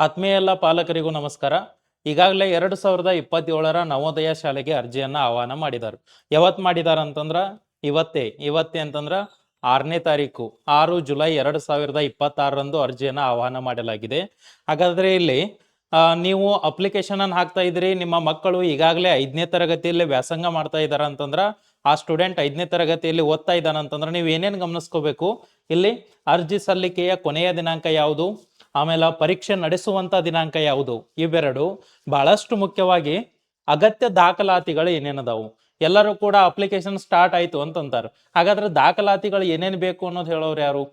ಆತ್ಮೀಯ ಎಲ್ಲ ಪಾಲಕರಿಗೂ ನಮಸ್ಕಾರ. ಈಗಾಗಲೇ 2027ರ ನವೋದಯ ಶಾಲೆಗೆ ಅರ್ಜಿಯನ್ನ ಆಹ್ವಾನ ಮಾಡಿದ್ದಾರೆ. ಯಾವತ್ ಮಾಡಿದಾರ ಅಂತಂದ್ರ ಇವತ್ತೇ ಅಂತಂದ್ರ 6ನೇ ತಾರೀಕು 6 ಜುಲೈ 2026ರಂದು ಅರ್ಜಿಯನ್ನ ಆಹ್ವಾನ ಮಾಡಲಾಗಿದೆ. ಹಾಗಾದ್ರೆ ಇಲ್ಲಿ ನೀವು ಅಪ್ಲಿಕೇಶನ್ ಅನ್ನು ಹಾಕ್ತಾ ಇದ್ರಿ, ನಿಮ್ಮ ಮಕ್ಕಳು ಈಗಾಗಲೇ 5ನೇ ತರಗತಿಯಲ್ಲಿ ವ್ಯಾಸಂಗ ಮಾಡ್ತಾ ಇದಾರ ಅಂತಂದ್ರ ಆ ಸ್ಟೂಡೆಂಟ್ 5ನೇ ತರಗತಿಯಲ್ಲಿ ಓದ್ತಾ ಇದ್ದಾನ ಅಂತಂದ್ರೆ ನೀವು ಏನೇನು ಗಮನಿಸ್ಕೋಬೇಕು, ಇಲ್ಲಿ ಅರ್ಜಿ ಸಲ್ಲಿಕೆಯ ಕೊನೆಯ ದಿನಾಂಕ ಯಾವುದು, ಆಮೇಲೆ ಪರೀಕ್ಷೆ ನಡೆಸುವಂತ ದಿನಾಂಕ ಯಾವುದು, ಇವೆರಡು ಬಹಳಷ್ಟು ಮುಖ್ಯವಾಗಿ. ಅಗತ್ಯ ದಾಖಲಾತಿಗಳು ಏನೇನದಾವು, ಎಲ್ಲರೂ ಕೂಡ ಅಪ್ಲಿಕೇಶನ್ ಸ್ಟಾರ್ಟ್ ಆಯ್ತು ಅಂತಂತಾರೆ. ಹಾಗಾದ್ರೆ ದಾಖಲಾತಿಗಳು ಏನೇನು ಬೇಕು ಅನ್ನೋದು ಹೇಳೋರು ಯಾರು?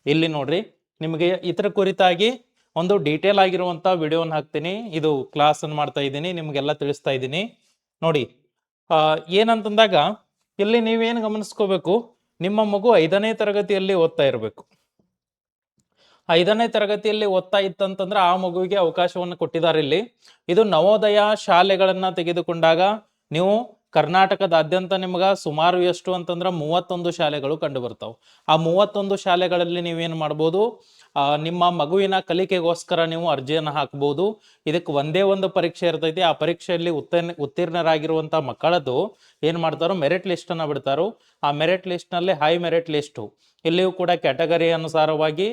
ಇಲ್ಲಿ ನೋಡ್ರಿ, ನಿಮಗೆ ಇತರ ಕುರಿತಾಗಿ ಒಂದು ಡೀಟೇಲ್ ಆಗಿರುವಂತ ವಿಡಿಯೋನ ಹಾಕ್ತೀನಿ. ಇದು ಕ್ಲಾಸ್ ಅನ್ನು ಮಾಡ್ತಾ ಇದ್ದೀನಿ, ನಿಮ್ಗೆಲ್ಲ ತಿಳಿಸ್ತಾ ಇದ್ದೀನಿ ನೋಡಿ. ಏನಂತಂದಾಗ ಇಲ್ಲಿ ನೀವೇನು ಗಮನಿಸ್ಕೋಬೇಕು, ನಿಮ್ಮ ಮಗು 5ನೇ ತರಗತಿಯಲ್ಲಿ ಓದ್ತಾ ಇರಬೇಕು. 5ನೇ ತರಗತಿಯಲ್ಲಿ ಓದ್ತಾ ಇತ್ತಂತಂದ್ರೆ ಆ ಮಗುವಿಗೆ ಅವಕಾಶವನ್ನು ಕೊಟ್ಟಿದ್ದಾರೆ. ಇಲ್ಲಿ ಇದು ನವೋದಯ ಶಾಲೆಗಳನ್ನ ತೆಗೆದುಕೊಂಡಾಗ ನೀವು ಕರ್ನಾಟಕದಾದ್ಯಂತ ನಿಮ್ಗ ಸುಮಾರು ಎಷ್ಟು ಅಂತಂದ್ರೆ 31 ಶಾಲೆಗಳು ಕಂಡು ಬರ್ತಾವ. ಆ 31 ಶಾಲೆಗಳಲ್ಲಿ ನೀವೇನ್ ಮಾಡ್ಬೋದು, ನಿಮ್ಮ ಮಗುವಿನ ಕಲಿಕೆಗೋಸ್ಕರ ನೀವು ಅರ್ಜಿಯನ್ನು ಹಾಕಬಹುದು. ಇದಕ್ಕೆ ಒಂದೇ ಒಂದು ಪರೀಕ್ಷೆ ಇರ್ತೈತಿ. ಆ ಪರೀಕ್ಷೆಯಲ್ಲಿ ಉತ್ತೀರ್ಣರಾಗಿರುವಂತ ಮಕ್ಕಳದ್ದು ಏನ್ ಮಾಡ್ತಾರೋ ಮೆರಿಟ್ ಲಿಸ್ಟ್ ಅನ್ನ ಬಿಡ್ತಾರೋ. ಆ ಮೆರಿಟ್ ಲಿಸ್ಟ್ ನಲ್ಲಿ ಹೈ ಮೆರಿಟ್ ಲಿಸ್ಟ್, ಇಲ್ಲಿಯೂ ಕೂಡ ಕ್ಯಾಟಗರಿ ಅನುಸಾರವಾಗಿ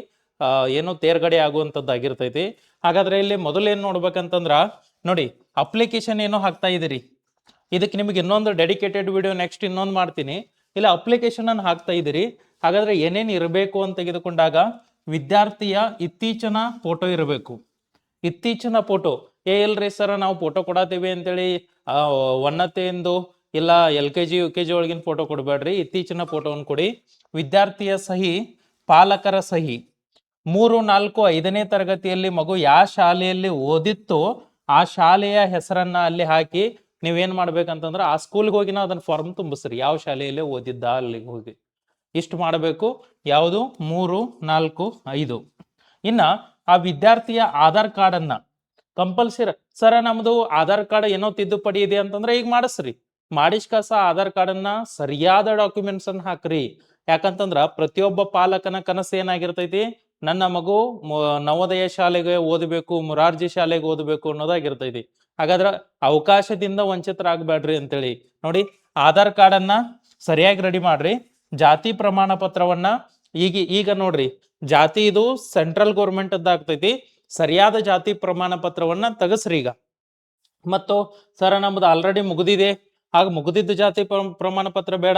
ಏನು ತೇರ್ಗಡೆ ಆಗುವಂತದ್ದಾಗಿರ್ತೈತಿ. ಹಾಗಾದ್ರೆ ಇಲ್ಲಿ ಮೊದಲು ಏನ್ ನೋಡ್ಬೇಕಂತಂದ್ರ ನೋಡಿ, ಅಪ್ಲಿಕೇಶನ್ ಏನೋ ಹಾಕ್ತಾ ಇದೀರಿ, ಇದಕ್ಕೆ ನಿಮ್ಗೆ ಇನ್ನೊಂದು ಡೆಡಿಕೇಟೆಡ್ ವಿಡಿಯೋ ನೆಕ್ಸ್ಟ್ ಇನ್ನೊಂದು ಮಾಡ್ತೀನಿ. ಇಲ್ಲ ಅಪ್ಲಿಕೇಶನ್ ಅನ್ನು ಹಾಕ್ತಾ ಇದೀರಿ, ಹಾಗಾದ್ರೆ ಏನೇನು ಇರಬೇಕು ಅಂತ ತೆಗೆದುಕೊಂಡಾಗ ವಿದ್ಯಾರ್ಥಿಯ ಇತ್ತೀಚಿನ ಫೋಟೋ ಇರಬೇಕು. ಇತ್ತೀಚಿನ ಫೋಟೋ ಇಲ್ರಿ ಸರ್ ನಾವು ಫೋಟೋ ಕೊಡತೀವಿ ಅಂತೇಳಿ ಒನ್ನತೆಯಿಂದ ಇಲ್ಲ LKG UKG ಒಳಗಿನ ಫೋಟೋ ಕೊಡಬೇಡ್ರಿ, ಇತ್ತೀಚಿನ ಫೋಟೋವನ್ನು ಕೊಡಿ. ವಿದ್ಯಾರ್ಥಿಯ ಸಹಿ, ಪಾಲಕರ ಸಹಿ, 3, 4, 5ನೇ ತರಗತಿಯಲ್ಲಿ ಮಗು ಯಾವ ಶಾಲೆಯಲ್ಲಿ ಓದಿತ್ತು ಆ ಶಾಲೆಯ ಹೆಸರನ್ನ ಅಲ್ಲಿ ಹಾಕಿ ನೀವೇನ್ ಮಾಡ್ಬೇಕಂತಂದ್ರೆ ಆ ಸ್ಕೂಲ್ಗೆ ಹೋಗಿನ ಅದನ್ನ ಫಾರ್ಮ್ ತುಂಬಿಸ್ರಿ, ಯಾವ ಶಾಲೆಯಲ್ಲಿ ಓದಿದ್ದ ಅಲ್ಲಿಗೆ ಹೋಗಿ. ಇಷ್ಟು ಮಾಡಬೇಕು. ಯಾವುದು 3, 4, 5. ಇನ್ನ ಆ ವಿದ್ಯಾರ್ಥಿಯ ಆಧಾರ್ ಕಾರ್ಡ್ ಅನ್ನ ಕಂಪಲ್ಸರಿ, ಸರ ನಮ್ದು ಆಧಾರ್ ಕಾರ್ಡ್ ಏನೋ ತಿದ್ದುಪಡಿ ಇದೆ ಅಂತಂದ್ರೆ ಈಗ ಮಾಡಿಸ್ರಿ, ಮಾಡಿಸ್ಕಸ ಆಧಾರ್ ಕಾರ್ಡ್ ಅನ್ನ ಸರಿಯಾದ ಡಾಕ್ಯುಮೆಂಟ್ಸ್ ಅನ್ನ ಹಾಕ್ರಿ. ಯಾಕಂತಂದ್ರ ಪ್ರತಿಯೊಬ್ಬ ಪಾಲಕನ ಕನಸು ಏನಾಗಿರ್ತೈತಿ, ನನ್ನ ಮಗು ನವೋದಯ ಶಾಲೆಗೆ ಓದಬೇಕು, ಮುರಾರ್ಜಿ ಶಾಲೆಗೆ ಓದಬೇಕು ಅನ್ನೋದಾಗಿರ್ತೈತಿ. ಹಾಗಾದ್ರ ಅವಕಾಶದಿಂದ ವಂಚಿತರಾಗಬೇಡ್ರಿ ಅಂತೇಳಿ ನೋಡಿ, ಆಧಾರ್ ಕಾರ್ಡ್ ಅನ್ನ ಸರಿಯಾಗಿ ರೆಡಿ ಮಾಡ್ರಿ. ಜಾತಿ ಪ್ರಮಾಣ ಪತ್ರವನ್ನ ಈಗ ನೋಡ್ರಿ, ಜಾತಿ ಇದು ಸೆಂಟ್ರಲ್ ಗೌರ್ಮೆಂಟ್ ಆಗ್ತೈತಿ, ಸರಿಯಾದ ಜಾತಿ ಪ್ರಮಾಣ ಪತ್ರವನ್ನ ತೆಗಸ್ರಿ ಈಗ. ಮತ್ತು ಸರ ನಮ್ದು ಆಲ್ರೆಡಿ ಮುಗಿದಿದೆ, ಹಾಗ ಮುಗಿದಿದ್ದ ಜಾತಿ ಪ್ರಮಾಣ ಪತ್ರ ಬೇಡ,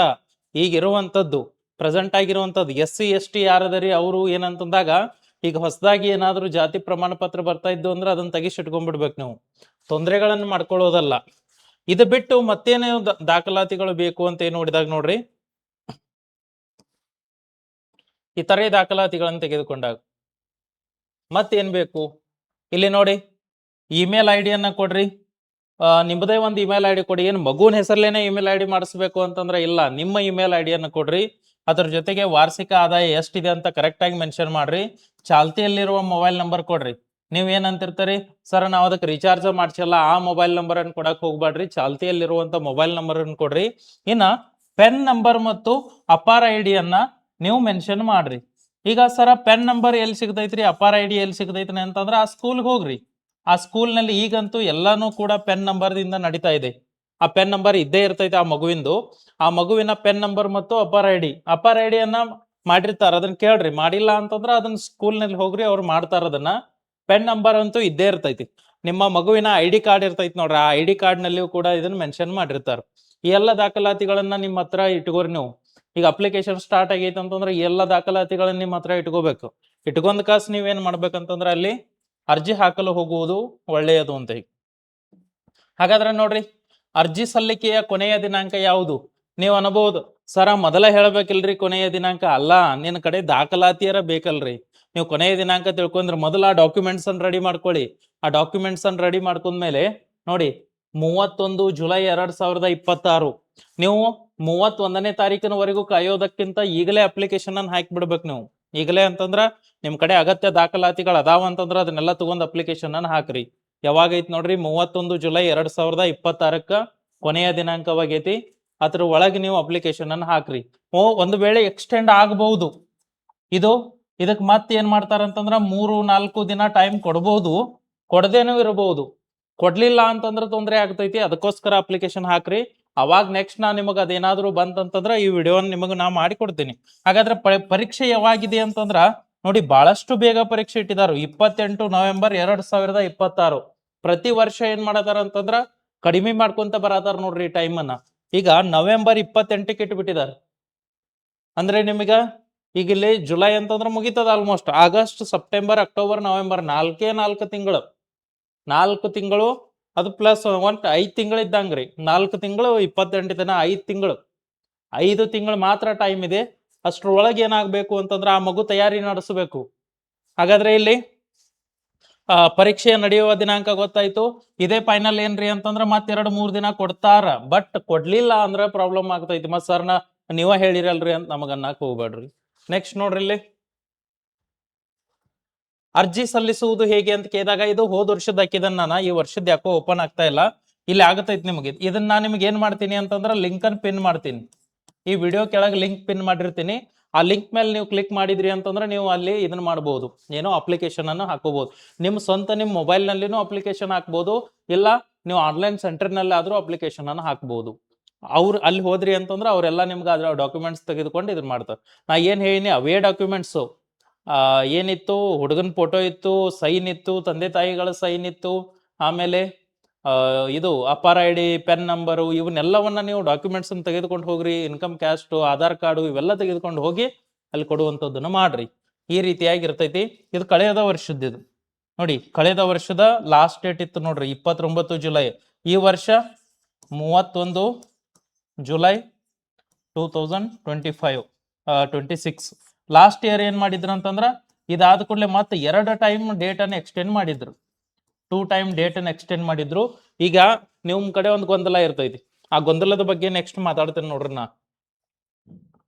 ಈಗಿರುವಂತದ್ದು ಪ್ರೆಸೆಂಟ್ ಆಗಿರುವಂತದ್ದು SC ST ಯಾರದರಿ ಅವರು ಏನಂತಂದಾಗ ಈಗ ಹೊಸದಾಗಿ ಏನಾದ್ರೂ ಜಾತಿ ಪ್ರಮಾಣ ಪತ್ರ ಬರ್ತಾ ಇದ್ದು ಅಂದ್ರೆ ಅದನ್ನ ತೆಗಿಸಿಟ್ಕೊಂಡ್ಬಿಡ್ಬೇಕು ನೀವು, ತೊಂದರೆಗಳನ್ನು ಮಾಡ್ಕೊಳ್ಳೋದಲ್ಲ. ಇದು ಬಿಟ್ಟು ಮತ್ತೇನೇ ದಾಖಲಾತಿಗಳು ಬೇಕು ಅಂತ ಏನ್ ನೋಡಿದಾಗ ನೋಡ್ರಿ, ಇತರೆ ದಾಖಲಾತಿಗಳನ್ನು ತೆಗೆದುಕೊಂಡಾಗ ಮತ್ತೇನ್ ಬೇಕು, ಇಲ್ಲಿ ನೋಡಿ ಇಮೇಲ್ ID ಅನ್ನ ಕೊಡ್ರಿ. ನಿಮ್ಮದೇ ಒಂದು ಇಮೇಲ್ ID ಕೊಡಿ. ಏನು ಮಗುವಿನ ಹೆಸರಲ್ಲೇನೆ ಇಮೇಲ್ ID ಮಾಡಿಸ್ಬೇಕು ಅಂತಂದ್ರೆ ಇಲ್ಲ, ನಿಮ್ಮ ಇಮೇಲ್ ID ಅನ್ನ ಕೊಡ್ರಿ. ಅದ್ರ ಜೊತೆಗೆ ವಾರ್ಷಿಕ ಆದಾಯ ಎಷ್ಟಿದೆ ಅಂತ ಕರೆಕ್ಟ್ ಆಗಿ ಮೆನ್ಷನ್ ಮಾಡ್ರಿ. ಚಾಲ್ತಿಯಲ್ಲಿರುವ ಮೊಬೈಲ್ ನಂಬರ್ ಕೊಡ್ರಿ. ನೀವ್ ಏನಂತಿರ್ತೀರಿ, ಸರ್ ನಾವು ಅದಕ್ಕೆ ರಿಚಾರ್ಜ್ ಮಾಡ್ಸಲ್ಲ, ಆ ಮೊಬೈಲ್ ನಂಬರ್ ಅನ್ನು ಕೊಡಕ್ ಹೋಗ್ಬೇಡ್ರಿ, ಚಾಲ್ತಿಯಲ್ಲಿರುವಂತ ಮೊಬೈಲ್ ನಂಬರ್ ಅನ್ನು ಕೊಡ್ರಿ. ಇನ್ನ ಪೆನ್ ನಂಬರ್ ಮತ್ತು ಅಪಾರ ID ಅನ್ನ ನೀವು ಮೆನ್ಷನ್ ಮಾಡ್ರಿ. ಈಗ ಸರ ಪೆನ್ ನಂಬರ್ ಎಲ್ಲಿ ಸಿಗ್ತೈತ್ರಿ, ಅಪಾರ ID ಎಲ್ಲಿ ಸಿಗ್ತೈತ್ರಿ ಅಂತಂದ್ರೆ ಆ ಸ್ಕೂಲ್ಗೆ ಹೋಗ್ರಿ. ಆ ಸ್ಕೂಲ್ ನಲ್ಲಿ ಈಗಂತೂ ಎಲ್ಲಾನು ಕೂಡ ಪೆನ್ ನಂಬರ್ ದಿಂದ ನಡೀತಾ ಇದೆ. ಆ ಪೆನ್ ನಂಬರ್ ಇದ್ದೇ ಇರ್ತೈತೆ ಆ ಮಗುವಿಂದು. ಆ ಮಗುವಿನ ಪೆನ್ ನಂಬರ್ ಮತ್ತು ಅಪಾರ ID ಅನ್ನ ಮಾಡಿರ್ತಾರ, ಅದನ್ನ ಕೇಳ್ರಿ. ಮಾಡಿಲ್ಲ ಅಂತಂದ್ರ ಅದನ್ನ ಸ್ಕೂಲ್ ನಲ್ಲಿ ಹೋಗ್ರಿ, ಅವ್ರು ಮಾಡ್ತಾರ ಅದನ್ನ. ಪೆನ್ ನಂಬರ್ ಅಂತೂ ಇದ್ದೇ ಇರ್ತೈತಿ. ನಿಮ್ಮ ಮಗುವಿನ ID ಕಾರ್ಡ್ ಇರ್ತೈತಿ ನೋಡ್ರಿ, ಆ ID ಕಾರ್ಡ್ ನಲ್ಲಿಯೂ ಕೂಡ ಇದನ್ನ ಮೆನ್ಷನ್ ಮಾಡಿರ್ತಾರ. ಈ ಎಲ್ಲ ದಾಖಲಾತಿಗಳನ್ನ ನಿಮ್ಮ ಹತ್ರ ಇಟ್ಕೋರಿ ನೀವು. ಈಗ ಅಪ್ಲಿಕೇಶನ್ ಸ್ಟಾರ್ಟ್ ಆಗೈತೆ ಅಂತಂದ್ರೆ ಈ ಎಲ್ಲ ದಾಖಲಾತಿಗಳನ್ನ ನಿಮ್ಮ ಹತ್ರ ಇಟ್ಕೋಬೇಕು. ಇಟ್ಕೊಂಡ್ ಕಾಸ್ ನೀವೇನ್ ಮಾಡ್ಬೇಕಂತಂದ್ರ ಅಲ್ಲಿ ಅರ್ಜಿ ಹಾಕಲು ಹೋಗುವುದು ಒಳ್ಳೆಯದು ಅಂತ. ಹಾಗಾದ್ರೆ ನೋಡ್ರಿ, ಅರ್ಜಿ ಸಲ್ಲಿಕೆಯ ಕೊನೆಯ ದಿನಾಂಕ ಯಾವುದು? ನೀವು ಅನ್ಬಹುದು, ಸರ ಮೊದಲ ಹೇಳ್ಬೇಕಿಲ್ರಿ ಕೊನೆಯ ದಿನಾಂಕ. ಅಲ್ಲ, ನಿನ್ನ ಕಡೆ ದಾಖಲಾತಿಯರ ಬೇಕಲ್ರಿ. ನೀವು ಕೊನೆಯ ದಿನಾಂಕ ತಿಳ್ಕೊಂಡ್ರೆ ಮೊದಲ ಆ ಡಾಕ್ಯುಮೆಂಟ್ಸ್ ಅನ್ನು ರೆಡಿ ಮಾಡ್ಕೊಳ್ಳಿ. ಆ ಡಾಕ್ಯುಮೆಂಟ್ಸ್ ಅನ್ನು ರೆಡಿ ಮಾಡ್ಕೊಂಡ್ಮೇಲೆ ನೋಡಿ 31 ಜುಲೈ 2026, ನೀವು 31ನೇ ತಾರೀಕಿನವರೆಗೂ ಕಾಯೋದಕ್ಕಿಂತ ಈಗಲೇ ಅಪ್ಲಿಕೇಶನ್ ಅನ್ನು ಹಾಕಿ ಬಿಡ್ಬೇಕು ನೀವು. ಈಗಲೇ ಅಂತಂದ್ರ ನಿಮ್ ಕಡೆ ಅಗತ್ಯ ದಾಖಲಾತಿಗಳು ಅದಾವ ಅಂತಂದ್ರ ಅದನ್ನೆಲ್ಲ ತಗೊಂಡ್ ಅಪ್ಲಿಕೇಶನ್ ಅನ್ನು ಹಾಕ್ರಿ. ಯಾವಾಗೈತಿ ನೋಡ್ರಿ, 31 ಜುಲೈ 2026ಕ್ಕ ಕೊನೆಯ ದಿನಾಂಕವಾಗೈತಿ. ಅದ್ರ ಒಳಗೆ ನೀವು ಅಪ್ಲಿಕೇಶನ್ ಅನ್ನು ಹಾಕ್ರಿ. ಒಂದು ವೇಳೆ ಎಕ್ಸ್ಟೆಂಡ್ ಆಗಬಹುದು, ಇದಕ್ ಮತ್ತೆ ಏನ್ ಮಾಡ್ತಾರಂತಂದ್ರ 3-4 ದಿನ ಟೈಮ್ ಕೊಡಬಹುದು. ಕೊಡದೇನೂ ಇರಬಹುದು. ಕೊಡ್ಲಿಲ್ಲ ಅಂತಂದ್ರೆ ತೊಂದರೆ ಆಗ್ತೈತಿ. ಅದಕ್ಕೋಸ್ಕರ ಅಪ್ಲಿಕೇಶನ್ ಹಾಕ್ರಿ. ಅವಾಗ ನೆಕ್ಸ್ಟ್ ನಾ ನಿಮಗೆ ಅದೇನಾದ್ರು ಬಂತಂತಂದ್ರ ಈ ವಿಡಿಯೋನ ನಿಮಗೆ ನಾ ಮಾಡಿಕೊಡ್ತೀನಿ. ಹಾಗಾದ್ರೆ ಪರೀಕ್ಷೆ ಯಾವಾಗಿದೆ ಅಂತಂದ್ರ ನೋಡಿ, ಬಹಳಷ್ಟು ಬೇಗ ಪರೀಕ್ಷೆ ಇಟ್ಟಿದಾರು. 28 ನವೆಂಬರ್ 2026. ಪ್ರತಿ ವರ್ಷ ಏನ್ ಮಾಡತಾರ ಅಂತಂದ್ರ ಕಡಿಮೆ ಮಾಡ್ಕೊಂತ ಬರತಾರ ನೋಡ್ರಿ ಟೈಮ್ ಅನ್ನ. ಈಗ ನವೆಂಬರ್ 28ಕ್ಕೆ ಇಟ್ಬಿಟ್ಟಿದಾರ. ಅಂದ್ರೆ ನಿಮಗ ಈಗ ಇಲ್ಲಿ ಜುಲೈ ಅಂತಂದ್ರೆ ಮುಗಿತದ almost. August, September, October, November 4 ತಿಂಗಳು. 4 ತಿಂಗಳು ಅದು ಪ್ಲಸ್ 5 ತಿಂಗಳು ಇದ್ದಂಗ್ರಿ. 4 ತಿಂಗಳು 28 ದಿನ, 5 ತಿಂಗಳು. 5 ತಿಂಗಳು ಮಾತ್ರ ಟೈಮ್ ಇದೆ. ಅಷ್ಟ್ರೊಳಗೆ ಏನಾಗ್ಬೇಕು ಅಂತಂದ್ರೆ ಆ ಮಗು ತಯಾರಿ ನಡೆಸಬೇಕು. ಹಾಗಾದ್ರೆ ಇಲ್ಲಿ ಪರೀಕ್ಷೆ ನಡೆಯುವ ದಿನಾಂಕ ಗೊತ್ತಾಯ್ತು. ಇದೇ ಫೈನಲ್ ಏನ್ರಿ ಅಂತಂದ್ರ ಮತ್ 2-3 ದಿನ ಕೊಡ್ತಾರ. ಬಟ್ ಕೊಡ್ಲಿಲ್ಲ ಅಂದ್ರೆ ಪ್ರಾಬ್ಲಮ್ ಆಗ್ತೈತಿ. ಮತ್ ಸರ್ನ ನೀವ ಹೇಳಿರಲ್ರಿ ಅಂತ ನಮಗ ಅನ್ನಕ್ ಹೋಗ್ಬೇಡ್ರಿ. ನೆಕ್ಸ್ಟ್ ನೋಡ್ರಿ, ಇಲ್ಲಿ ಅರ್ಜಿ ಸಲ್ಲಿಸುವುದು ಹೇಗೆ ಅಂತ ಕೇಳಿದಾಗ ಇದು ಹೋದ ವರ್ಷದ ಹಾಕಿದನ್ನ ನಾನು. ಈ ವರ್ಷದ ಯಾಕೋ ಓಪನ್ ಆಗ್ತಾ ಇಲ್ಲ. ಇಲ್ಲಿ ಆಗತೈತಿ ನಿಮಗೆ. ಇದನ್ನ ನಾನು ನಿಮ್ಗೆ ಏನ್ ಮಾಡ್ತೀನಿ ಅಂತಂದ್ರ ಲಿಂಕ್ ಅನ್ನು ಪಿನ್ ಮಾಡ್ತೀನಿ. ಈ ವಿಡಿಯೋ ಕೆಳಗೆ ಲಿಂಕ್ ಪಿನ್ ಮಾಡಿರ್ತೀನಿ. ಆ ಲಿಂಕ್ ಮೇಲೆ ನೀವು ಕ್ಲಿಕ್ ಮಾಡಿದ್ರಿ ಅಂತಂದ್ರೆ ನೀವು ಅಲ್ಲಿ ಇದನ್ನ ಮಾಡಬಹುದು, ಏನೋ ಅಪ್ಲಿಕೇಶನ್ ಅನ್ನು ಹಾಕೋಬಹುದು. ನಿಮ್ಮ ಸ್ವಂತ ನಿಮ್ಮ ಮೊಬೈಲ್ ನಲ್ಲಿನೂ ಅಪ್ಲಿಕೇಶನ್ ಹಾಕ್ಬಹುದು, ಇಲ್ಲ ನೀವು ಆನ್ಲೈನ್ ಸೆಂಟರ್ ನಲ್ಲಿ ಆದ್ರೂ ಅಪ್ಲಿಕೇಶನ್ ಅನ್ನು ಹಾಕ್ಬಹುದು. ಅವ್ರು ಅಲ್ಲಿ ಹೋದ್ರಿ ಅಂತಂದ್ರೆ ಅವರೆಲ್ಲ ನಿಮ್ಗೆ ಅದ್ರ ಡಾಕ್ಯುಮೆಂಟ್ಸ್ ತೆಗೆದುಕೊಂಡು ಇದನ್ನ ಮಾಡ್ತಾರೆ. ನಾ ಏನ್ ಹೇಳಿನಿ ಅವೇ ಡಾಕ್ಯುಮೆಂಟ್ಸ್ ಏನಿತ್ತು, ಹುಡುಗನ ಫೋಟೋ ಇತ್ತು, ಸೈನ್ ಇತ್ತು, ತಂದೆ ತಾಯಿಗಳ ಸೈನ್ ಇತ್ತು, ಆಮೇಲೆ ಇದು ಅಪಾರ ಐ ಡಿ, ಪೆನ್ ನಂಬರು, ಇವನ್ನೆಲ್ಲವನ್ನ ನೀವು ಡಾಕ್ಯುಮೆಂಟ್ಸ್ ತೆಗೆದುಕೊಂಡು ಹೋಗ್ರಿ. ಇನ್ಕಮ್ ಕ್ಯಾಸ್ಟ್, ಆಧಾರ್ ಕಾರ್ಡು ಇವೆಲ್ಲ ತೆಗೆದುಕೊಂಡು ಹೋಗಿ ಅಲ್ಲಿ ಕೊಡುವಂಥದ್ದನ್ನ ಮಾಡ್ರಿ. ಈ ರೀತಿಯಾಗಿ ಇರ್ತೈತಿ. ಇದು ಕಳೆದ ವರ್ಷದ್ದು. ಇದು ನೋಡಿ, ಕಳೆದ ವರ್ಷದ ಲಾಸ್ಟ್ ಡೇಟ್ ಇತ್ತು ನೋಡ್ರಿ, 29 ಜುಲೈ. ಈ ವರ್ಷ 31 ಜುಲೈ 2025 26. ಲಾಸ್ಟ್ ಇಯರ್ ಏನ್ ಮಾಡಿದ್ರು ಅಂತಂದ್ರ ಇದಾದ ಕೂಡಲೇ ಮತ್ತೆ 2 ಟೈಮ್ ಡೇಟ್ ಅನ್ನು ಎಕ್ಸ್ಟೆಂಡ್ ಮಾಡಿದ್ರು. 2 ಟೈಮ್ ಡೇಟ್ ಅನ್ನು ಎಕ್ಸ್ಟೆಂಡ್ ಮಾಡಿದ್ರು. ಈಗ ನಿಮ್ ಕಡೆ ಒಂದು ಗೊಂದಲ ಇರ್ತೈತಿ. ಆ ಗೊಂದಲದ ಬಗ್ಗೆ ನೆಕ್ಸ್ಟ್ ಮಾತಾಡ್ತೇನೆ ನೋಡ್ರಿ.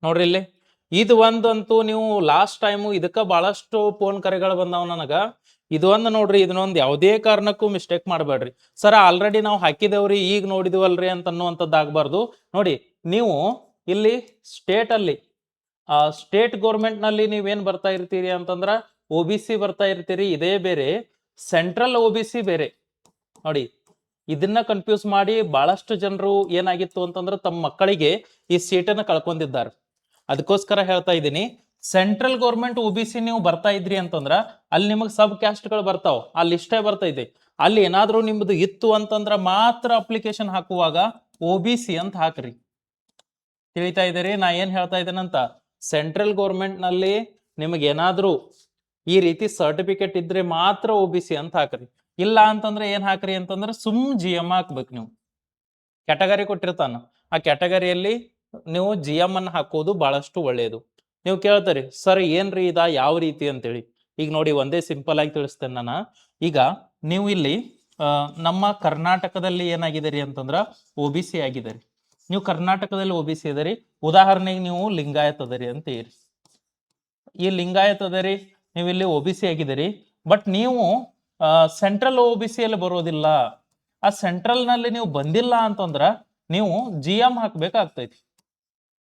ನೋಡ್ರಿ ಇಲ್ಲಿ ಇದು ಒಂದಂತೂ ನೀವು ಲಾಸ್ಟ್ ಟೈಮು ಇದಕ್ಕ ಬಹಳಷ್ಟು ಫೋನ್ ಕರೆಗಳು ಬಂದಾವ ನನಗ. ಇದೊಂದು ನೋಡ್ರಿ, ಇದನ್ನೊಂದು ಯಾವುದೇ ಕಾರಣಕ್ಕೂ ಮಿಸ್ಟೇಕ್ ಮಾಡಬೇಡ್ರಿ. ಸರ್ ಆಲ್ರೆಡಿ ನಾವು ಹಾಕಿದೇವ್ರಿ, ಈಗ ನೋಡಿದ್ವಲ್ರಿ ಅಂತ ಅನ್ನುವಂಥದ್ದು ಆಗ್ಬಾರ್ದು. ನೋಡಿ, ನೀವು ಇಲ್ಲಿ ಸ್ಟೇಟ್ ಅಲ್ಲಿ ಸ್ಟೇಟ್ ಗೌರ್ಮೆಂಟ್ ನಲ್ಲಿ ನೀವೇನ್ ಬರ್ತಾ ಇರ್ತೀರಿ ಅಂತಂದ್ರ OBC ಬರ್ತಾ ಇರ್ತೀರಿ, ಇದೇ ಬೇರೆ. ಸೆಂಟ್ರಲ್ OBC ಬೇರೆ. ನೋಡಿ, ಇದನ್ನ ಕನ್ಫ್ಯೂಸ್ ಮಾಡಿ ಬಹಳಷ್ಟು ಜನರು ಏನಾಗಿತ್ತು ಅಂತಂದ್ರೆ ತಮ್ಮ ಮಕ್ಕಳಿಗೆ ಈ ಸೀಟನ್ನು ಕಳ್ಕೊಂಡಿದ್ದಾರೆ. ಅದಕ್ಕೋಸ್ಕರ ಹೇಳ್ತಾ ಇದ್ದೀನಿ, ಸೆಂಟ್ರಲ್ ಗೌರ್ಮೆಂಟ್ OBC ನೀವು ಬರ್ತಾ ಇದ್ರಿ ಅಂತಂದ್ರ ಅಲ್ಲಿ ನಿಮಗೆ ಸಬ್ ಕ್ಯಾಸ್ಟ್ಗಳು ಬರ್ತಾವ, ಅಲ್ಲಿ ಇಷ್ಟೇ ಬರ್ತೈತಿ. ಅಲ್ಲಿ ಏನಾದ್ರೂ ನಿಮ್ದು ಇತ್ತು ಅಂತಂದ್ರ ಮಾತ್ರ ಅಪ್ಲಿಕೇಶನ್ ಹಾಕುವಾಗ OBC ಅಂತ ಹಾಕ್ರಿ. ತಿಳಿತಾ ಇದ್ದೀರಿ ನಾ ಏನ್ ಹೇಳ್ತಾ ಇದ್ದೇನಂತ? ಸೆಂಟ್ರಲ್ ಗೌರ್ಮೆಂಟ್ ನಲ್ಲಿ ನಿಮಗೆ ಏನಾದ್ರೂ ಈ ರೀತಿ ಸರ್ಟಿಫಿಕೇಟ್ ಇದ್ರೆ ಮಾತ್ರ OBC ಅಂತ ಹಾಕ್ರಿ. ಇಲ್ಲ ಅಂತಂದ್ರೆ ಏನ್ ಹಾಕ್ರಿ ಅಂತಂದ್ರೆ ಸುಮ್ GM ಹಾಕ್ಬೇಕು. ನೀವು ಕ್ಯಾಟಗರಿ ಕೊಟ್ಟಿರ್ತಾನ, ಆ ಕ್ಯಾಟಗರಿಯಲ್ಲಿ ನೀವು GM ಅನ್ನ ಹಾಕೋದು ಬಹಳಷ್ಟು ಒಳ್ಳೆಯದು. ನೀವು ಕೇಳ್ತೀರಿ ಸರ್ ಏನ್ರಿ ಇದ ಯಾವ ರೀತಿ ಅಂತೇಳಿ. ಈಗ ನೋಡಿ, ಒಂದೇ ಸಿಂಪಲ್ ಆಗಿ ತಿಳಿಸ್ತೇನೆ ನಾನು. ಈಗ ನೀವು ಇಲ್ಲಿ ನಮ್ಮ ಕರ್ನಾಟಕದಲ್ಲಿ ಏನಾಗಿದ್ದೀರಿ ಅಂತಂದ್ರ OBC ಆಗಿದ್ದೀರಿ. ನೀವು ಕರ್ನಾಟಕದಲ್ಲಿ OBC ಇದರಿ. ಉದಾಹರಣೆಗೆ ನೀವು ಲಿಂಗಾಯತ್ ಅದರಿ ಅಂತ ಹೇಳಿ. ಈ ಲಿಂಗಾಯತ್ ಅದರಿ, ನೀವು ಇಲ್ಲಿ OBC ಆಗಿದ್ದೀರಿ. ಬಟ್ ನೀವು ಸೆಂಟ್ರಲ್ OBC ಅಲ್ಲಿ ಬರೋದಿಲ್ಲ. ಆ ಸೆಂಟ್ರಲ್ ನಲ್ಲಿ ನೀವು ಬಂದಿಲ್ಲ ಅಂತಂದ್ರ ನೀವು GM ಹಾಕ್ಬೇಕಾಗ್ತೈತಿ.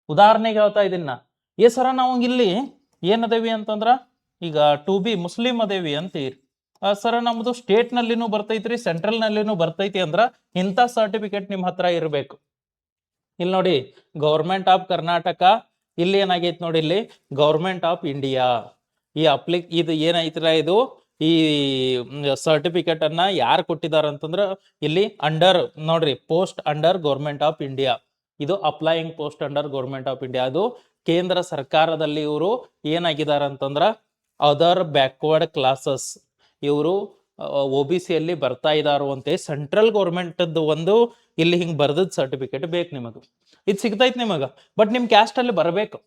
ಉದಾಹರಣೆಗೆ ಹೇಳ್ತಾ ಇದೀನಿ ನಾ. ಸರ ನಾವು ಇಲ್ಲಿ ಏನದೇವಿ ಅಂತಂದ್ರ ಈಗ 2B ಮುಸ್ಲಿಂ ಅದೇವಿ ಅಂತೀರಿ. ಸರ ನಮ್ದು ಸ್ಟೇಟ್ ನಲ್ಲಿನೂ ಬರ್ತೈತ್ರಿ, ಸೆಂಟ್ರಲ್ ನಲ್ಲಿನೂ ಬರ್ತೈತಿ ಅಂದ್ರ ಇಂಥ ಸರ್ಟಿಫಿಕೇಟ್ ನಿಮ್ ಹತ್ರ ಇರಬೇಕು. ಇಲ್ಲಿ ನೋಡಿ, ಗೌರ್ಮೆಂಟ್ ಆಫ್ ಕರ್ನಾಟಕ, ಇಲ್ಲಿ ಏನಾಗೈತಿ ನೋಡಿ, ಇಲ್ಲಿ ಗೌರ್ಮೆಂಟ್ ಆಫ್ ಇಂಡಿಯಾ. ಇದು ಏನೈತಿಲ್ಲ, ಇದು ಈ ಸರ್ಟಿಫಿಕೇಟ್ ಅನ್ನ ಯಾರು ಕೊಟ್ಟಿದಾರ ಅಂತಂದ್ರ ಇಲ್ಲಿ ಅಂಡರ್ ನೋಡ್ರಿ, post under government of India. ಇದು applying post under government of India. ಅದು ಕೇಂದ್ರ ಸರ್ಕಾರದಲ್ಲಿ ಇವರು ಏನಾಗಿದಾರ ಅಂತಂದ್ರ ಅದರ್ ಬ್ಯಾಕ್ವರ್ಡ್ ಕ್ಲಾಸಸ್, ಇವರು OBC ಅಲ್ಲಿ ಬರ್ತಾ ಇದಾರು ಅಂತ ಸೆಂಟ್ರಲ್ ಗೌರ್ಮೆಂಟ್ ಒಂದು ಇಲ್ಲಿ ಹಿಂಗ್ ಬರ್ದದ್ ಸರ್ಟಿಫಿಕೇಟ್ ಬೇಕು ನಿಮಗ. ಇದು ಸಿಗ್ತೈತಿ ನಿಮಗ. ಬಟ್ ನಿಮ್ ಕ್ಯಾಸ್ಟ್ ಅಲ್ಲಿ ಬರಬೇಕು.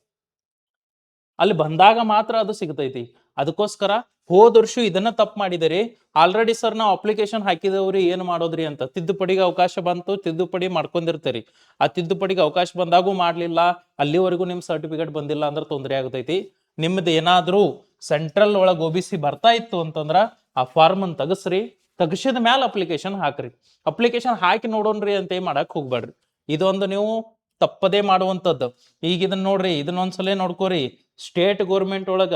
ಅಲ್ಲಿ ಬಂದಾಗ ಮಾತ್ರ ಅದು ಸಿಗ್ತೈತಿ. ಅದಕ್ಕೋಸ್ಕರ ಹೋದ ವರ್ಷ ಇದನ್ನ ತಪ್ಪು ಮಾಡಿದಿರಿ. ಆಲ್ರೆಡಿ ಸರ್ ನಾವು ಅಪ್ಲಿಕೇಶನ್ ಹಾಕಿದವ್ರಿ, ಏನ್ ಮಾಡೋದ್ರಿ ಅಂತ. ತಿದ್ದುಪಡಿಗೆ ಅವಕಾಶ ಬಂತು, ತಿದ್ದುಪಡಿ ಮಾಡ್ಕೊಂಡಿರ್ತೀರಿ. ಆ ತಿದ್ದುಪಡಿಗೆ ಅವಕಾಶ ಬಂದಾಗೂ ಮಾಡ್ಲಿಲ್ಲ, ಅಲ್ಲಿವರೆಗೂ ನಿಮ್ ಸರ್ಟಿಫಿಕೇಟ್ ಬಂದಿಲ್ಲ ಅಂದ್ರೆ ತೊಂದರೆ ಆಗ್ತೈತಿ. ನಿಮ್ದು ಏನಾದ್ರೂ ಸೆಂಟ್ರಲ್ ಒಳಗ್ OBC ಬರ್ತಾ ಇತ್ತು ಅಂತಂದ್ರ ಆ ಫಾರ್ಮ್ ಅನ್ನು ತೆಗಸ್ರಿ. ತೆಗಸಿದ ಮ್ಯಾಲ ಅಪ್ಲಿಕೇಶನ್ ಹಾಕ್ರಿ. ಅಪ್ಲಿಕೇಶನ್ ಹಾಕಿ ನೋಡೋಣ್ರಿ ಅಂತ ಮಾಡಕ್ ಹೋಗ್ಬೇಡ್ರಿ. ಇದೊಂದು ನೀವು ತಪ್ಪದೇ ಮಾಡುವಂಥದ್ದು. ಈಗ ಇದನ್ನ ನೋಡ್ರಿ, ಇದನ್ನೊಂದ್ಸಲ ನೋಡ್ಕೋರಿ. ಸ್ಟೇಟ್ ಗೌರ್ಮೆಂಟ್ ಒಳಗ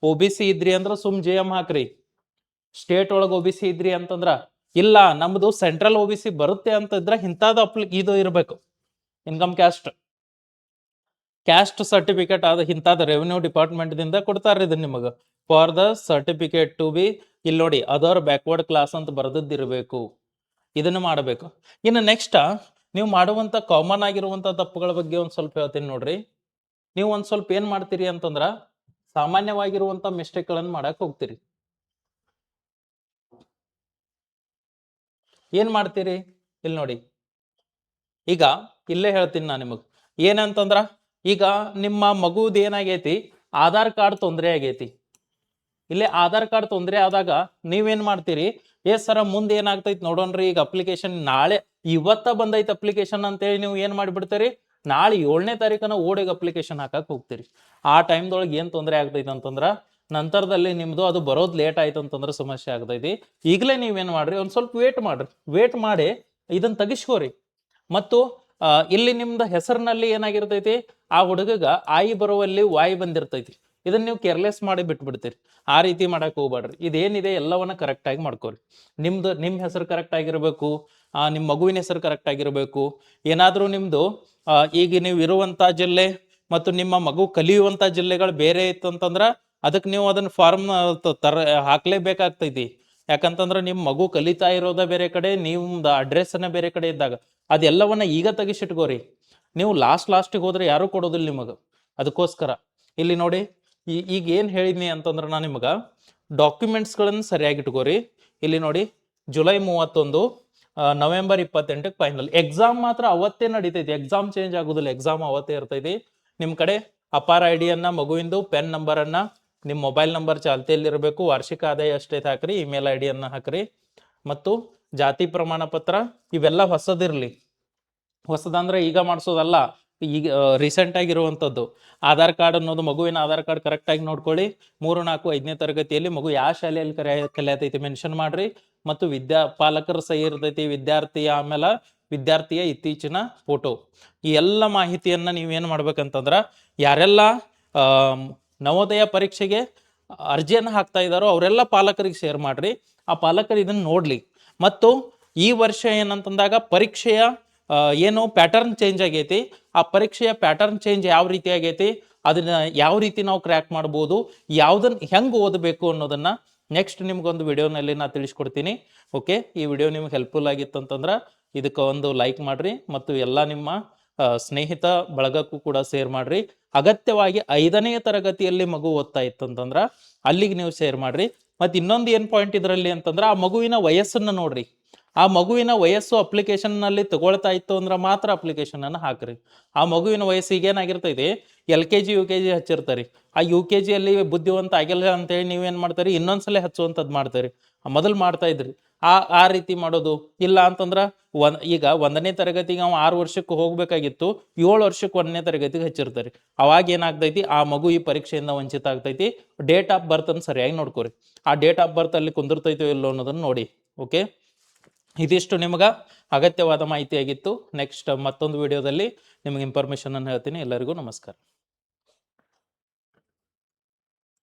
OBC ಇದ್ರಿ ಅಂದ್ರ ಸುಮ್ GM ಹಾಕ್ರಿ. ಸ್ಟೇಟ್ ಒಳಗೆ ಒ ಬಿ ಸಿ ಇದ್ರಿ ಅಂತಂದ್ರ ಇಲ್ಲ ನಮ್ದು ಸೆಂಟ್ರಲ್ ಒ ಬಿ ಸಿ ಬರುತ್ತೆ ಅಂತಂದ್ರ ಇಂಥದ್ದು ಇದು ಇರಬೇಕು. ಇನ್ಕಮ್ ಕ್ಯಾಸ್ಟ್ ಸರ್ಟಿಫಿಕೇಟ್ ಆದ ಇಂಥದ್ದು ರೆವಿನ್ಯೂ ಡಿಪಾರ್ಟ್ಮೆಂಟ್ ದಿಂದ ಕೊಡ್ತಾರ್ರಿ ಇದನ್ನ ನಿಮಗೆ. For the certificate to be ಇಲ್ಲಿ ನೋಡಿ ಅದರ್ ಬ್ಯಾಕ್ವರ್ಡ್ ಕ್ಲಾಸ್ ಅಂತ ಬರೆದಿದ್ದಿರಬೇಕು. ಇದನ್ನ ಮಾಡಬೇಕು. ಇನ್ನು ನೆಕ್ಸ್ಟ್ ನೀವು ಮಾಡುವಂತ ಕಾಮನ್ ಆಗಿರುವಂತ ತಪ್ಪುಗಳ ಬಗ್ಗೆ ಒಂದ್ ಸ್ವಲ್ಪ ಹೇಳ್ತೀನಿ ನೋಡ್ರಿ. ನೀವು ಒಂದ್ ಸ್ವಲ್ಪ ಏನ್ ಮಾಡ್ತೀರಿ ಅಂತಂದ್ರ ಸಾಮಾನ್ಯವಾಗಿರುವಂತ ಮಿಸ್ಟೇಕ್ ಗಳನ್ನ ಮಾಡಕ್ ಹೋಗ್ತೀರಿ. ಏನ್ ಮಾಡ್ತೀರಿ ಇಲ್ಲಿ ನೋಡಿ, ಈಗ ಇಲ್ಲೇ ಹೇಳ್ತೀನಿ ನಾ ನಿಮಗ್ ಏನಂತಂದ್ರ, ಈಗ ನಿಮ್ಮ ಮಗುದ್ ಏನಾಗೈತಿ ಆಧಾರ್ ಕಾರ್ಡ್ ತೊಂದರೆ ಆಗೈತಿ. ಇಲ್ಲಿ ಆಧಾರ್ ಕಾರ್ಡ್ ತೊಂದರೆ ಆದಾಗ ನೀವೇನ್ ಮಾಡ್ತೀರಿ, ಸರ ಮುಂದೆ ಏನಾಗ್ತೈತಿ ನೋಡೋಣ್ರಿ, ಈಗ ಅಪ್ಲಿಕೇಶನ್ ನಾಳೆ ಇವತ್ತ ಬಂದೈತಿ ಅಪ್ಲಿಕೇಶನ್ ಅಂತೇಳಿ ನೀವು ಏನ್ ಮಾಡ್ಬಿಡ್ತೀರಿ, ನಾಳೆ 7ನೇ ತಾರೀಕನ ಓಡಿಗೆ ಅಪ್ಲಿಕೇಶನ್ ಹಾಕಕ್ ಹೋಗ್ತೀರಿ. ಆ ಟೈಮ್ದೊಳಗೆ ಏನ್ ತೊಂದರೆ ಆಗ್ತೈತಿ ಅಂತಂದ್ರ ನಂತರದಲ್ಲಿ ನಿಮ್ದು ಅದು ಬರೋದ್ ಲೇಟ್ ಆಯ್ತು ಅಂತಂದ್ರೆ ಸಮಸ್ಯೆ ಆಗ್ತೈತಿ. ಈಗಲೇ ನೀವೇನ್ ಮಾಡ್ರಿ, ಒಂದ್ ಸ್ವಲ್ಪ ವೇಟ್ ಮಾಡಿ ಇದನ್ನ ತೆಗಿಸ್ಕೋರಿ. ಮತ್ತು ಇಲ್ಲಿ ನಿಮ್ದು ಹೆಸರಿನಲ್ಲಿ ಏನಾಗಿರ್ತೈತಿ, ಆ ಹುಡುಗಗ ಆಯಿ ಬರುವಲ್ಲಿ ವಾಯಿ ಬಂದಿರ್ತೈತಿ. ಇದನ್ನ ನೀವು ಕೇರ್ಲೆಸ್ ಮಾಡಿ ಬಿಟ್ಬಿಡ್ತೀರಿ. ಆ ರೀತಿ ಮಾಡಕ್ ಹೋಗ್ಬೇಡ್ರಿ. ಇದೇನಿದೆ ಎಲ್ಲವನ್ನ ಕರೆಕ್ಟ್ ಆಗಿ ಮಾಡ್ಕೋರಿ. ನಿಮ್ ಹೆಸರು ಕರೆಕ್ಟ್ ಆಗಿರ್ಬೇಕು, ನಿಮ್ ಮಗುವಿನ ಹೆಸರು ಕರೆಕ್ಟ್ ಆಗಿರ್ಬೇಕು. ಏನಾದ್ರೂ ನಿಮ್ದು ಈಗ ನೀವು ಇರುವಂತ ಜಿಲ್ಲೆ ಮತ್ತು ನಿಮ್ಮ ಮಗು ಕಲಿಯುವಂತ ಜಿಲ್ಲೆಗಳು ಬೇರೆ ಇತ್ತಂತಂದ್ರ ಅದಕ್ಕೆ ನೀವು ಅದನ್ನ ಫಾರ್ಮ್ ಹಾಕ್ಲೇಬೇಕಾಗ್ತೈತಿ. ಯಾಕಂತಂದ್ರ ನಿಮ್ ಮಗು ಕಲಿತಾ ಇರೋದ ಬೇರೆ ಕಡೆ, ನಿಮ್ದು ಅಡ್ರೆಸ್ ಅನ್ನ ಬೇರೆ ಕಡೆ ಇದ್ದಾಗ ಅದೆಲ್ಲವನ್ನ ಈಗ ತೆಗಿಸಿಟ್ಕೋರಿ. ನೀವು ಲಾಸ್ಟಿಗೆ ಹೋದ್ರೆ ಯಾರು ಕೊಡೋದಿಲ್ಲ ನಿಮಗ. ಅದಕ್ಕೋಸ್ಕರ ಇಲ್ಲಿ ನೋಡಿ, ಈಗ ಏನ್ ಹೇಳಿದ್ನಿ ಅಂತಂದ್ರ ನಾ ನಿಮಗ ಡಾಕ್ಯುಮೆಂಟ್ಸ್ ಗಳನ್ನ ಸರಿಯಾಗಿ ಇಟ್ಕೋರಿ. ಇಲ್ಲಿ ನೋಡಿ ಜುಲೈ 31, ನವೆಂಬರ್ 28 ಫೈನಲ್ ಎಕ್ಸಾಮ್ ಮಾತ್ರ ಅವತ್ತೇ ನಡೀತೈತಿ. ಎಕ್ಸಾಮ್ ಚೇಂಜ್ ಆಗುದಿಲ್ಲ, ಎಕ್ಸಾಮ್ ಅವತ್ತೇ ಇರ್ತೈತಿ. ನಿಮ್ ಕಡೆ ಅಪಾರ ಐ ಡಿ ಅನ್ನ, ಮಗುವಿಂದು ಪೆನ್ ನಂಬರ್ ಅನ್ನ, ನಿಮ್ ಮೊಬೈಲ್ ನಂಬರ್ ಚಾಲ್ತಿಯಲ್ಲಿರಬೇಕು. ವಾರ್ಷಿಕ ಆದಾಯ ಎಷ್ಟೈತೆ ಹಾಕ್ರಿ, ಇಮೇಲ್ ಐ ಡಿ ಅನ್ನ ಹಾಕ್ರಿ. ಮತ್ತು ಜಾತಿ ಪ್ರಮಾಣ ಪತ್ರ ಇವೆಲ್ಲ ಹೊಸದಿರ್ಲಿ. ಹೊಸದಂದ್ರೆ ಈಗ ಮಾಡಿಸೋದಲ್ಲ, ಈಗ ರೀಸೆಂಟ್ ಆಗಿರುವಂಥದ್ದು. ಆಧಾರ್ ಕಾರ್ಡ್ ಅನ್ನೋದು, ಮಗುವಿನ ಆಧಾರ್ ಕಾರ್ಡ್ ಕರೆಕ್ಟ್ ಆಗಿ ನೋಡ್ಕೊಳ್ಳಿ. 3, 4, 5ನೇ ತರಗತಿಯಲ್ಲಿ ಮಗು ಯಾವ ಶಾಲೆಯಲ್ಲಿ ಕಲಿಯತೈತಿ ಮೆನ್ಷನ್ ಮಾಡ್ರಿ. ಮತ್ತು ಪಾಲಕರ ಸಹಿ ಇರ್ತೈತಿ, ಆಮೇಲೆ ವಿದ್ಯಾರ್ಥಿಯ ಇತ್ತೀಚಿನ ಫೋಟೋ. ಈ ಎಲ್ಲ ಮಾಹಿತಿಯನ್ನ ನೀವೇನ್ ಮಾಡ್ಬೇಕಂತಂದ್ರ ಯಾರೆಲ್ಲ ನವೋದಯ ಪರೀಕ್ಷೆಗೆ ಅರ್ಜಿಯನ್ನ ಹಾಕ್ತಾ ಇದ್ದಾರೋ ಅವರೆಲ್ಲ ಪಾಲಕರಿಗೆ ಶೇರ್ ಮಾಡ್ರಿ. ಆ ಪಾಲಕರು ಇದನ್ನ ನೋಡ್ಲಿ. ಮತ್ತು ಈ ವರ್ಷ ಏನಂತಂದಾಗ ಪರೀಕ್ಷೆಯ ಏನು ಪ್ಯಾಟರ್ನ್ ಚೇಂಜ್ ಆಗೈತಿ, ಆ ಪರೀಕ್ಷೆಯ ಪ್ಯಾಟರ್ನ್ ಚೇಂಜ್ ಯಾವ ರೀತಿ ಆಗೈತಿ, ಅದನ್ನ ಯಾವ ರೀತಿ ನಾವು ಕ್ರ್ಯಾಕ್ ಮಾಡ್ಬೋದು, ಯಾವ್ದನ್ನ ಹೆಂಗ್ ಓದಬೇಕು ಅನ್ನೋದನ್ನ ನೆಕ್ಸ್ಟ್ ನಿಮ್ಗೊಂದು ವಿಡಿಯೋನಲ್ಲಿ ನಾ ತಿಳಿಸ್ಕೊಡ್ತೀನಿ. ಓಕೆ, ಈ ವಿಡಿಯೋ ನಿಮ್ಗೆ ಹೆಲ್ಪ್ಫುಲ್ ಆಗಿತ್ತು ಅಂತಂದ್ರ ಇದಕ್ಕೆ ಒಂದು ಲೈಕ್ ಮಾಡ್ರಿ ಮತ್ತು ಎಲ್ಲ ನಿಮ್ಮ ಸ್ನೇಹಿತ ಬಳಗಕ್ಕೂ ಕೂಡ ಶೇರ್ ಮಾಡ್ರಿ. ಅಗತ್ಯವಾಗಿ 5ನೇ ತರಗತಿಯಲ್ಲಿ ಮಗು ಓದ್ತಾ ಇತ್ತಂತಂದ್ರ ಅಲ್ಲಿಗೆ ನೀವು ಶೇರ್ ಮಾಡ್ರಿ. ಮತ್ತೆ ಇನ್ನೊಂದು ಏನ್ ಪಾಯಿಂಟ್ ಇದರಲ್ಲಿ ಅಂತಂದ್ರ ಆ ಮಗುವಿನ ವಯಸ್ಸನ್ನ ನೋಡ್ರಿ. ಆ ಮಗುವಿನ ವಯಸ್ಸು ಅಪ್ಲಿಕೇಶನ್ ನಲ್ಲಿ ತಗೊಳ್ತಾ ಇತ್ತು ಅಂದ್ರೆ ಮಾತ್ರ ಅಪ್ಲಿಕೇಶನ್ ಅನ್ನ ಹಾಕ್ರಿ. ಆ ಮಗುವಿನ ವಯಸ್ಸಿಗೆ ಏನಾಗಿರ್ತೈತಿ, LKG UKG ಹಚ್ಚಿರ್ತಾರಿ. ಆ UKG ಅಲ್ಲಿ ಬುದ್ಧಿವಂತ ಆಗಿಲ್ಲ ಅಂತೇಳಿ ನೀವೇನ್ ಮಾಡ್ತಾರಿ, ಇನ್ನೊಂದ್ಸಲ ಹಚ್ಚುವಂತದ್ ಮಾಡ್ತಾರಿ. ಮೊದಲು ಮಾಡ್ತಾ ಇದ್ರಿ. ಆ ರೀತಿ ಮಾಡೋದು ಇಲ್ಲ ಅಂತಂದ್ರ ಈಗ 1ನೇ ತರಗತಿಗೆ ಅವ 6 ವರ್ಷಕ್ಕೆ ಹೋಗ್ಬೇಕಾಗಿತ್ತು, 7 ವರ್ಷಕ್ಕೆ 1ನೇ ತರಗತಿಗೆ ಹಚ್ಚಿರ್ತಾರೆ. ಅವಾಗ ಏನಾಗ್ತೈತಿ, ಆ ಮಗು ಈ ಪರೀಕ್ಷೆಯಿಂದ ವಂಚಿತ ಆಗ್ತೈತಿ. ಡೇಟ್ ಆಫ್ ಬರ್ತ್ ಅನ್ನು ಸರಿಯಾಗಿ ನೋಡ್ಕೋರಿ. ಆ ಡೇಟ್ ಆಫ್ ಬರ್ತ್ ಅಲ್ಲಿ ಕುಂದಿರ್ತೈತೋ ಇಲ್ಲೋ ಅನ್ನೋದನ್ನ ನೋಡಿ. ಓಕೆ, ಇದಿಷ್ಟು ನಿಮ್ಗ ಅಗತ್ಯವಾದ ಮಾಹಿತಿ ಆಗಿತ್ತು. ನೆಕ್ಸ್ಟ್ ಮತ್ತೊಂದು ವಿಡಿಯೋದಲ್ಲಿ ನಿಮ್ಗೆ ಇನ್ಫಾರ್ಮೇಶನ್ ಅನ್ನು ಹೇಳ್ತೀನಿ. ಎಲ್ಲರಿಗೂ ನಮಸ್ಕಾರ.